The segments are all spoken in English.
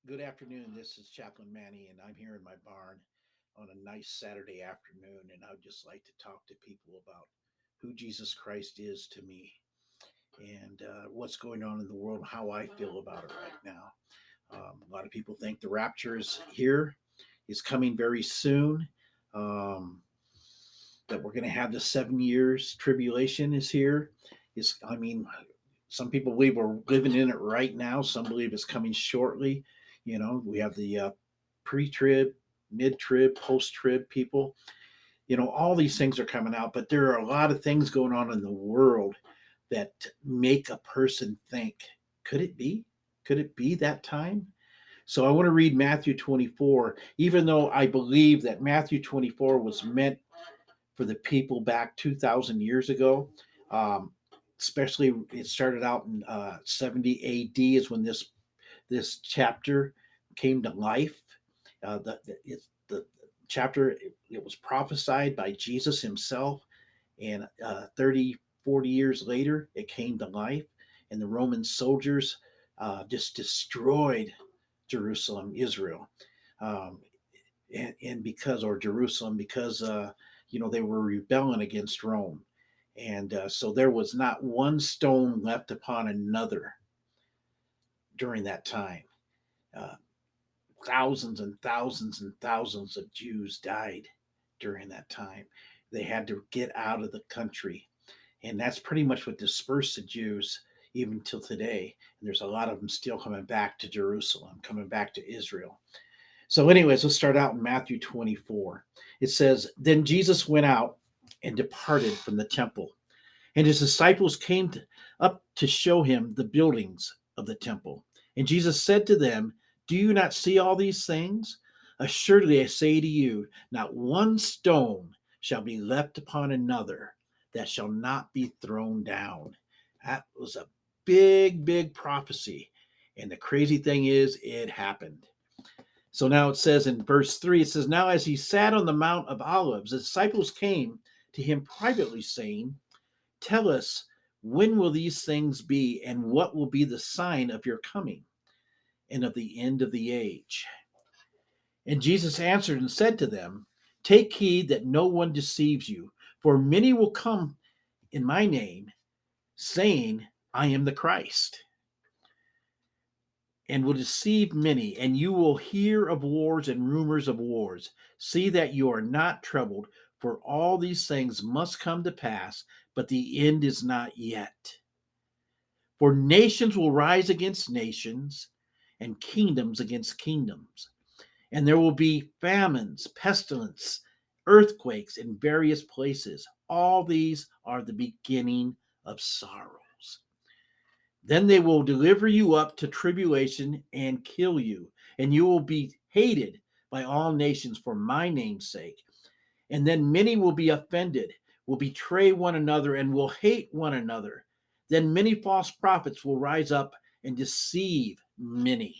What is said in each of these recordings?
Good afternoon. This is Chaplain Manny, and I'm here in my barn on a nice Saturday afternoon. And I would just like to talk to people about who Jesus Christ is to me and what's going on in the world, how I feel about it right now. A lot of people think the rapture is here, is coming very soon, um, that we're going to have the 7 years tribulation is here. I mean, some people believe we're living in it right now. Some believe it's coming shortly. We have the pre-trib, mid-trib, post-trib people. All these things are coming out, but there are a lot of things going on in the world that make a person think, could it be? Could it be that time? So I want to read Matthew 24, even though I believe that Matthew 24 was meant for the people back 2,000 years ago. Um, Especially, it started out in 70 A.D. is when this chapter came to life. The chapter, it was prophesied by Jesus himself, and 30, 40 years later, it came to life, and the Roman soldiers just destroyed Jerusalem, Israel. Um, and because or Jerusalem because they were rebelling against Rome, and so there was not one stone left upon another during that time. Uh, Thousands and thousands and thousands of Jews died during that time. They had to get out of the country, and that's pretty much what dispersed the Jews even till today. And there's a lot of them still coming back to Jerusalem, coming back to Israel. So, anyways, let's start out in Matthew 24. It says, Then Jesus went out and departed from the temple, and his disciples up to show him the buildings of the temple. And Jesus said to them, Do you not see all these things? Assuredly, I say to you, not one stone shall be left upon another that shall not be thrown down. That was a big, big prophecy. And the crazy thing is, it happened. So now it says in verse 3, it says, Now as he sat on the Mount of Olives, the disciples came to him privately, saying, Tell us, when will these things be, and what will be the sign of your coming and of the end of the age? And Jesus answered and said to them, Take heed that no one deceives you, for many will come in my name, saying, I am the Christ, and will deceive many, and you will hear of wars and rumors of wars. See that you are not troubled, for all these things must come to pass, but the end is not yet. For nations will rise against nations, and kingdoms against kingdoms. And there will be famines, pestilence, earthquakes in various places. All these are the beginning of sorrows. Then they will deliver you up to tribulation and kill you, and you will be hated by all nations for my name's sake. And then many will be offended, will betray one another, and will hate one another. Then many false prophets will rise up and deceive many.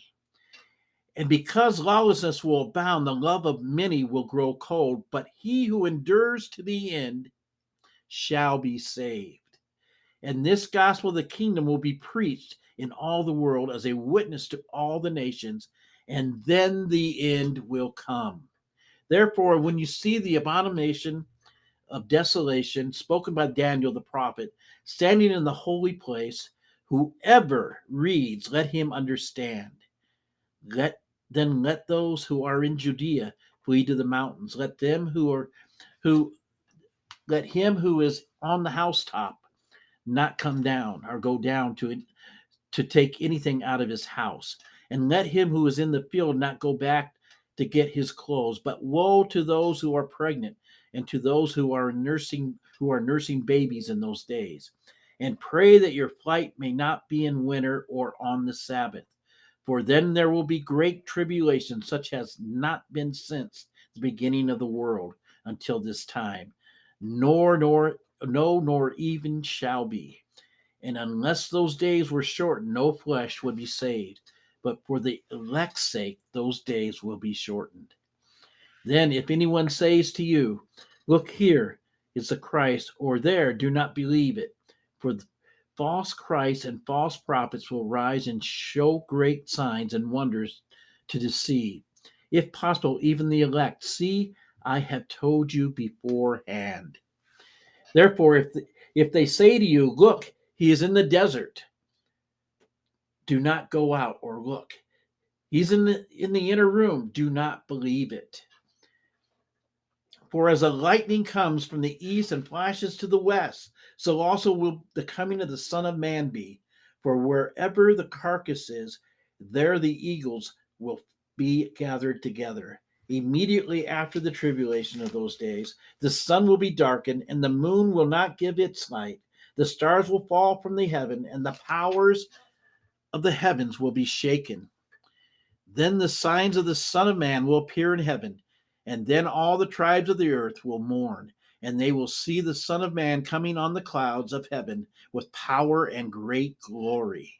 And because lawlessness will abound, the love of many will grow cold, but he who endures to the end shall be saved. And this gospel of the kingdom will be preached in all the world as a witness to all the nations, and then the end will come. Therefore, when you see the abomination of desolation spoken by Daniel the prophet standing in the holy place, whoever reads, let him understand. Let those who are in Judea flee to the mountains. Who let him who is on the housetop not come down or go down to take anything out of his house. And let him who is in the field not go back to get his clothes. But woe to those who are pregnant and to those who are nursing babies in those days. And pray that your flight may not be in winter or on the Sabbath. For then there will be great tribulation, such as not been since the beginning of the world until this time, nor no, nor even shall be. And unless those days were shortened, no flesh would be saved. But for the elect's sake, those days will be shortened. Then, if anyone says to you, Look, here is the Christ, or there, do not believe it. For false Christs and false prophets will rise and show great signs and wonders to deceive, if possible, even the elect. See, I have told you beforehand. Therefore, if they say to you, look, he is in the desert, do not go out or look. He's in the inner room, do not believe it. For as a lightning comes from the east and flashes to the west, so also will the coming of the Son of Man be. For wherever the carcass is, there the eagles will be gathered together. Immediately after the tribulation of those days, the sun will be darkened, and the moon will not give its light. The stars will fall from the heaven, and the powers of the heavens will be shaken. Then the signs of the Son of Man will appear in heaven, and then all the tribes of the earth will mourn, and they will see the Son of Man coming on the clouds of heaven with power and great glory.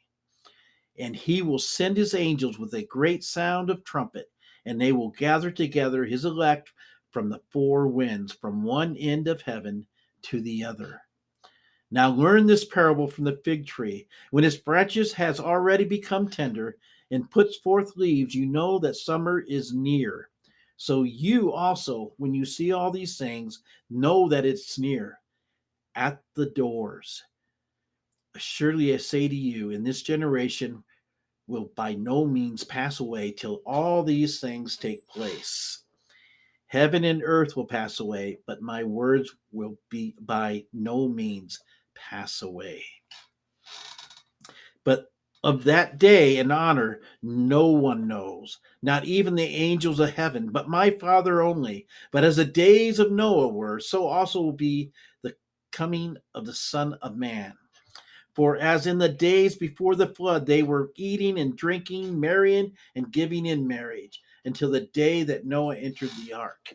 And he will send his angels with a great sound of trumpet, and they will gather together his elect from the four winds, from one end of heaven to the other. Now learn this parable from the fig tree. When its branches has already become tender and puts forth leaves, you know that summer is near. So you also, when you see all these things, know that it's near, at the doors. Surely I say to you, in this generation will by no means pass away till all these things take place. Heaven and earth will pass away, but my words will be by no means pass away. But of that day and honor, no one knows, not even the angels of heaven, but my Father only. But as the days of Noah were, so also will be the coming of the Son of Man. For as in the days before the flood, they were eating and drinking, marrying and giving in marriage, until the day that Noah entered the ark,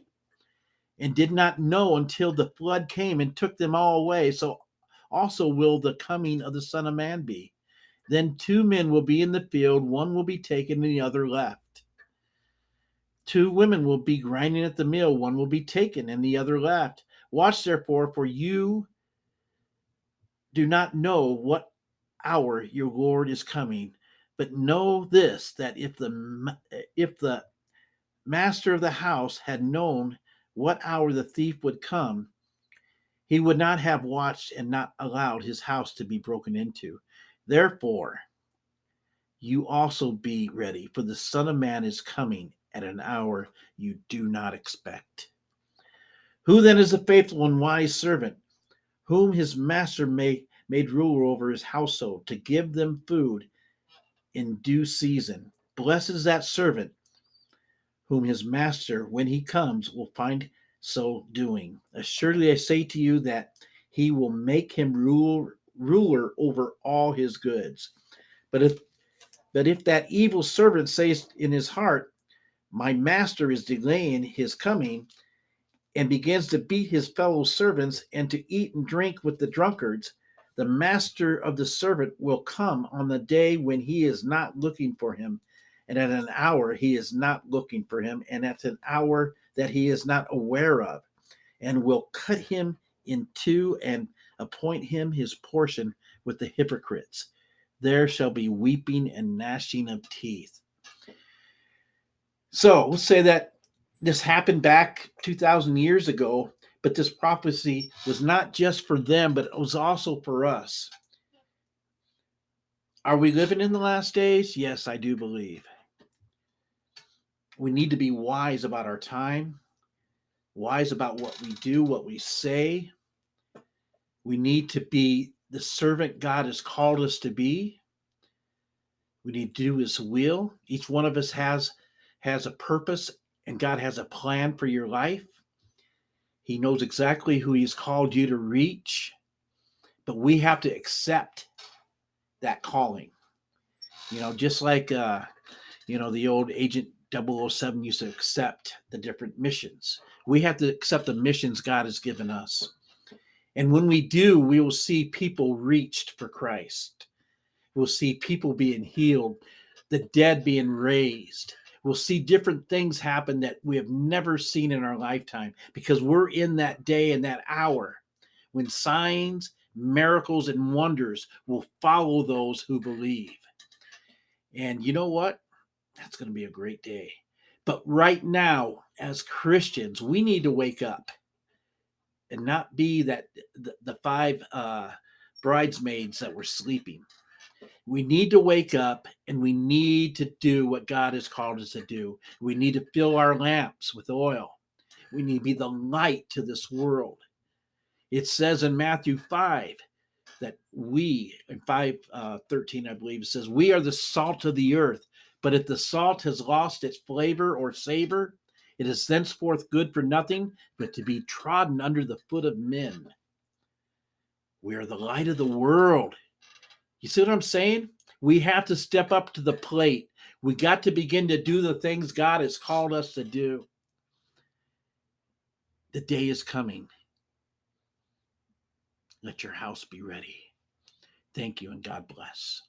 and did not know until the flood came and took them all away. So also will the coming of the Son of Man be. Then two men will be in the field, one will be taken and the other left. Two women will be grinding at the mill, one will be taken and the other left. Watch therefore, for you do not know what hour your Lord is coming. But know this, that if the master of the house had known what hour the thief would come, he would not have watched and not allowed his house to be broken into. Therefore, you also be ready, for the Son of Man is coming at an hour you do not expect. Who then is the faithful and wise servant, whom his master made ruler over his household, to give them food in due season? Blessed is that servant whom his master, when he comes, will find so doing. Assuredly, I say to you that he will make him ruler over all his goods. But if that evil servant says in his heart, my master is delaying his coming, and begins to beat his fellow servants and to eat and drink with the drunkards, the master of the servant will come on the day when he is not looking for him, and at an hour he is not looking for him, and at an hour that he is not aware of, and will cut him in two and appoint him his portion with the hypocrites. There shall be weeping and gnashing of teeth. So let's say that this happened back 2,000 years ago, but this prophecy was not just for them, but it was also for us. Are we living in the last days? Yes, I do believe. We need to be wise about our time, wise about what we do, what we say. We need to be the servant God has called us to be. We need to do his will. Each one of us has a purpose, and God has a plan for your life. He knows exactly who he's called you to reach, but we have to accept that calling. Just like, the old Agent 007 used to accept the different missions. We have to accept the missions God has given us. And when we do, we will see people reached for Christ. We'll see people being healed, the dead being raised. We'll see different things happen that we have never seen in our lifetime, because we're in that day and that hour when signs, miracles, and wonders will follow those who believe. And you know what? That's going to be a great day. But right now, as Christians, we need to wake up and not be that the five bridesmaids that were sleeping. We need to wake up and we need to do what God has called us to do. We need to fill our lamps with oil. We need to be the light to this world. It says in Matthew 5 that we, in 5:13, I believe, it says, we are the salt of the earth. But if the salt has lost its flavor or savor, it is thenceforth good for nothing but to be trodden under the foot of men. We are the light of the world. You see what I'm saying? We have to step up to the plate. We got to begin to do the things God has called us to do. The day is coming. Let your house be ready. Thank you and God bless.